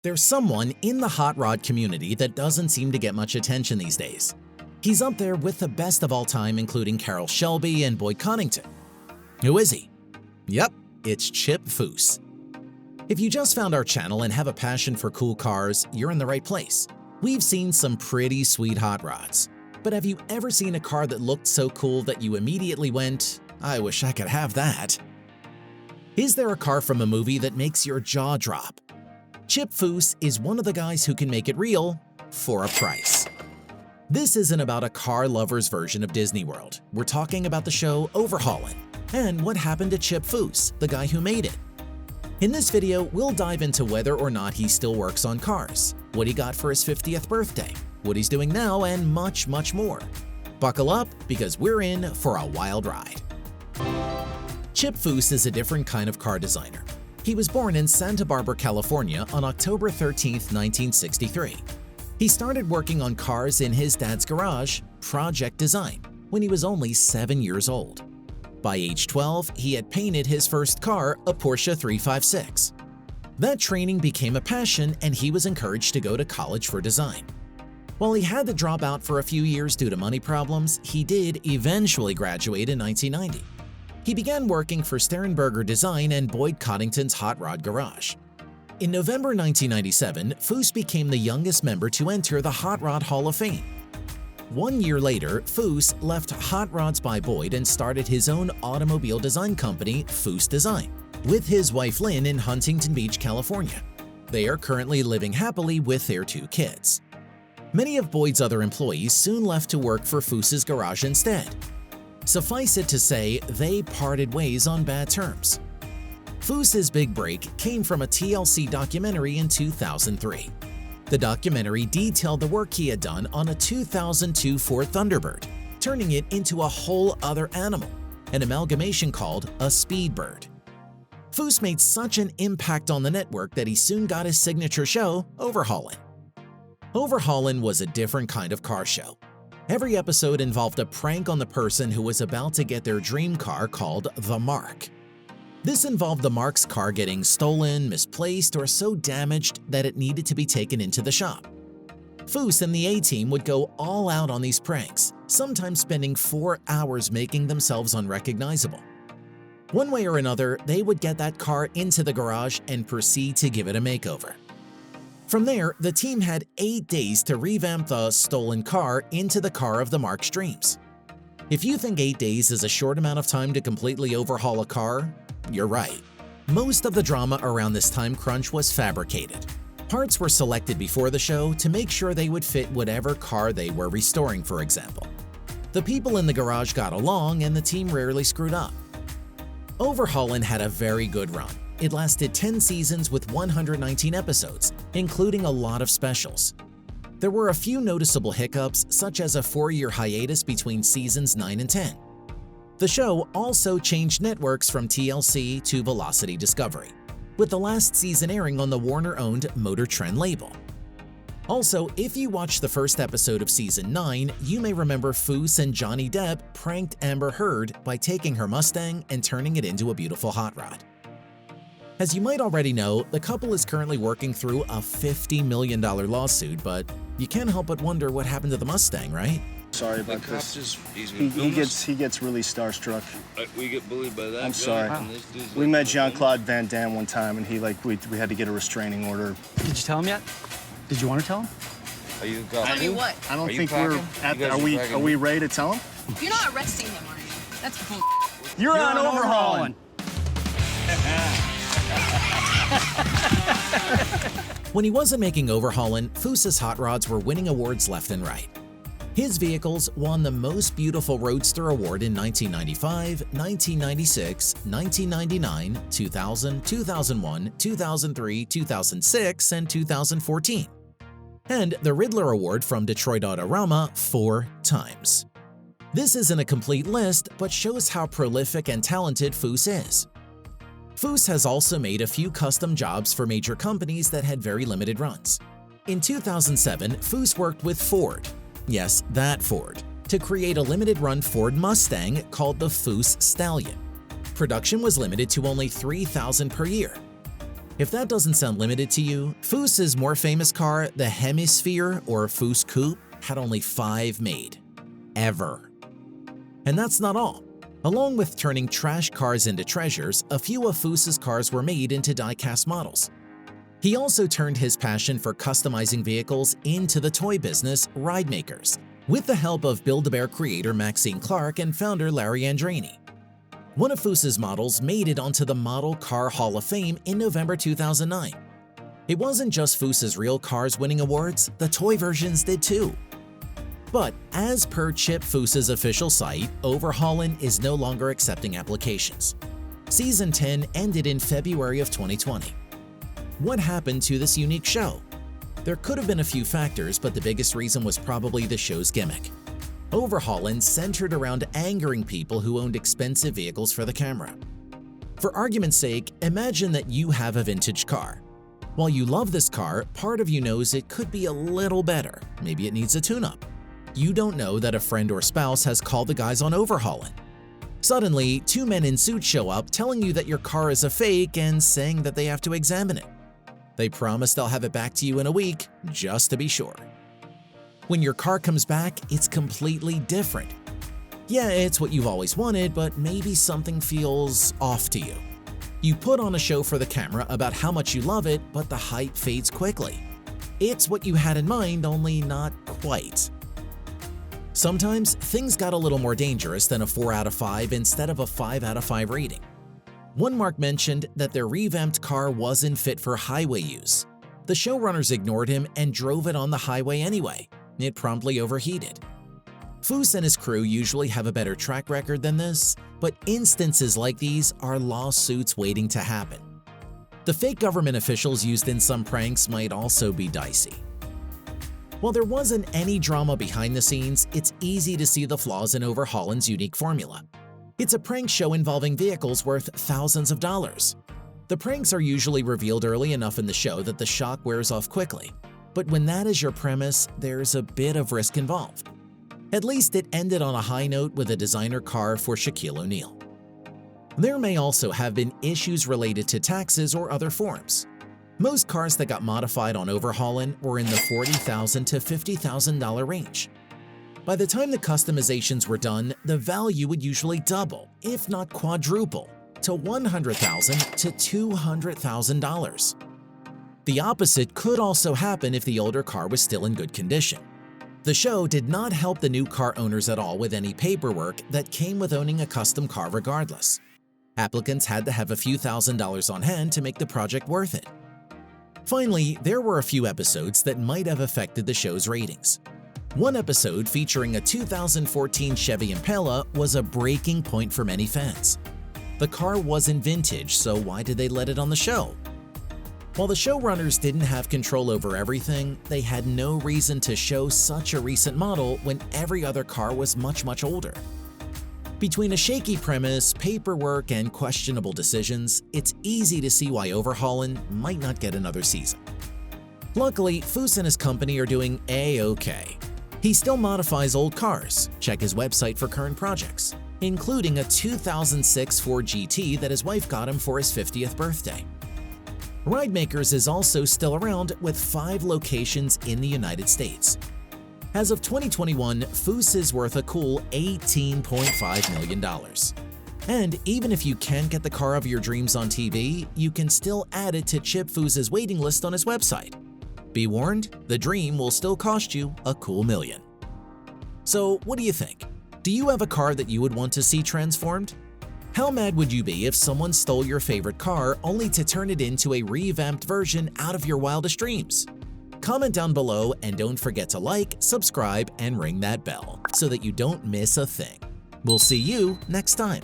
There's someone in the hot rod community that doesn't seem to get much attention these days. He's up there with the best of all time, including Carroll Shelby and Boyd Coddington. Who is he? Yep, it's Chip Foose. If you just found our channel and have a passion for cool cars, you're in the right place. We've seen some pretty sweet hot rods. But have you ever seen a car that looked so cool that you immediately went, I wish I could have that? Is there a car from a movie that makes your jaw drop? Chip Foose is one of the guys who can make it real for a price. This isn't about a car lover's version of Disney World. We're talking about the show Overhaulin and what happened to Chip Foose, the guy who made it. In this video, we'll dive into whether or not he still works on cars, what he got for his 50th birthday, what he's doing now, and much, much more. Buckle up, because we're in for a wild ride. Chip Foose is a different kind of car designer. He was born in Santa Barbara, California on October 13, 1963. He started working on cars in his dad's garage, Project Design, when he was only 7 years old. By age 12, he had painted his first car, a Porsche 356. That training became a passion, and he was encouraged to go to college for design. While he had to drop out for a few years due to money problems, he did eventually graduate in 1990. He began working for Sterenberger Design and Boyd Coddington's Hot Rod Garage. In November 1997, Foose became the youngest member to enter the Hot Rod Hall of Fame. 1 year later, Foose left Hot Rods by Boyd and started his own automobile design company, Foose Design, with his wife Lynn in Huntington Beach, California. They are currently living happily with their 2 kids. Many of Boyd's other employees soon left to work for Foose's garage instead. Suffice it to say, they parted ways on bad terms. Foose's big break came from a TLC documentary in 2003. The documentary detailed the work he had done on a 2002 Ford Thunderbird, turning it into a whole other animal, an amalgamation called a Speedbird. Foose made such an impact on the network that he soon got his signature show, Overhaulin. Overhaulin was a different kind of car show. Every episode involved a prank on the person who was about to get their dream car called the Mark. This involved the Mark's car getting stolen, misplaced, or so damaged that it needed to be taken into the shop. Foose and the A-Team would go all out on these pranks, sometimes spending 4 hours making themselves unrecognizable. One way or another, they would get that car into the garage and proceed to give it a makeover. From there, the team had 8 days to revamp the stolen car into the car of the Mark's dreams. If you think 8 days is a short amount of time to completely overhaul a car, you're right. Most of the drama around this time crunch was fabricated. Parts were selected before the show to make sure they would fit whatever car they were restoring, for example. The people in the garage got along, and the team rarely screwed up. Overhaulin had a very good run. It lasted 10 seasons with 119 episodes, including a lot of specials. There were a few noticeable hiccups, such as a 4-year hiatus between seasons 9 and 10. The show also changed networks from TLC to Velocity Discovery, with the last season airing on the Warner-owned Motor Trend label. Also, if you watched the first episode of Season 9, you may remember Foose and Johnny Depp pranked Amber Heard by taking her Mustang and turning it into a beautiful hot rod. As you might already know, the couple is currently working through a $50 million lawsuit, but you can't help but wonder what happened to the Mustang, right? Sorry about this. He gets really starstruck. We get bullied by that. I'm sorry. We met Jean-Claude Van Damme one time, and we had to get a restraining order. Did you tell him yet? Did you want to tell him? Are you Tell you what? I don't think we're at the, are we ready to tell him? You're not arresting him, are you? That's bull. You're on Overhaulin. When he wasn't making Overhaulin, Foose's hot rods were winning awards left and right. His vehicles won the Most Beautiful Roadster Award in 1995, 1996, 1999, 2000, 2001, 2003, 2006, and 2014, and the Riddler Award from Detroit Autorama 4 times. This isn't a complete list, but shows how prolific and talented Foose is. Foose has also made a few custom jobs for major companies that had very limited runs. In 2007, Foose worked with Ford, yes, that Ford, to create a limited-run Ford Mustang called the Foose Stallion. Production was limited to only 3,000 per year. If that doesn't sound limited to you, Foose's more famous car, the Hemisphere or Foose Coupe, had only 5 made. Ever. And that's not all. Along with turning trash cars into treasures, a few of Foose's cars were made into die-cast models. He also turned his passion for customizing vehicles into the toy business Ride Makers, with the help of Build-A-Bear creator Maxine Clark and founder Larry Andreini. One of Foose's models made it onto the Model Car Hall of Fame in November 2009. It wasn't just Foose's real cars winning awards, the toy versions did too. But as per Chip Foose's official site, Overhaulin is no longer accepting applications. Season 10 ended in February of 2020. What happened to this unique show? There could have been a few factors, but the biggest reason was probably the show's gimmick. Overhaulin centered around angering people who owned expensive vehicles for the camera. For argument's sake, imagine that you have a vintage car. While you love this car, part of you knows it could be a little better. Maybe it needs a tune-up. You don't know that a friend or spouse has called the guys on Overhaulin. Suddenly, 2 men in suits show up telling you that your car is a fake and saying that they have to examine it. They promise they'll have it back to you in a week, just to be sure. When your car comes back, it's completely different. Yeah, it's what you've always wanted, but maybe something feels off to you. You put on a show for the camera about how much you love it, but the hype fades quickly. It's what you had in mind, only not quite. Sometimes, things got a little more dangerous than a 4 out of 5 instead of a 5 out of 5 rating. One mark mentioned that their revamped car wasn't fit for highway use. The showrunners ignored him and drove it on the highway anyway. It promptly overheated. Foose and his crew usually have a better track record than this, but instances like these are lawsuits waiting to happen. The fake government officials used in some pranks might also be dicey. While there wasn't any drama behind the scenes, it's easy to see the flaws in Overhaulin's unique formula. It's a prank show involving vehicles worth thousands of dollars. The pranks are usually revealed early enough in the show that the shock wears off quickly. But when that is your premise, there's a bit of risk involved. At least it ended on a high note with a designer car for Shaquille O'Neal. There may also have been issues related to taxes or other forms. Most cars that got modified on Overhaulin were in the $40,000 to $50,000 range. By the time the customizations were done, the value would usually double, if not quadruple, to $100,000 to $200,000. The opposite could also happen if the older car was still in good condition. The show did not help the new car owners at all with any paperwork that came with owning a custom car regardless. Applicants had to have a few $1,000s on hand to make the project worth it. Finally, there were a few episodes that might have affected the show's ratings. One episode featuring a 2014 Chevy Impala was a breaking point for many fans. The car wasn't vintage, so why did they let it on the show? While the showrunners didn't have control over everything, they had no reason to show such a recent model when every other car was much older. Between a shaky premise, paperwork, and questionable decisions, it's easy to see why Overhaulin might not get another season. Luckily, Foose and his company are doing A-OK. He still modifies old cars. Check his website for current projects, including a 2006 Ford GT that his wife got him for his 50th birthday. Ride Makers is also still around with 5 locations in the United States. As of 2021, Foose is worth a cool $18.5 million. And even if you can't get the car of your dreams on TV, you can still add it to Chip Foose's waiting list on his website. Be warned, the dream will still cost you a cool $1 million. So what do you think? Do you have a car that you would want to see transformed? How mad would you be if someone stole your favorite car only to turn it into a revamped version out of your wildest dreams? Comment down below and don't forget to like, subscribe, and ring that bell so that you don't miss a thing. We'll see you next time.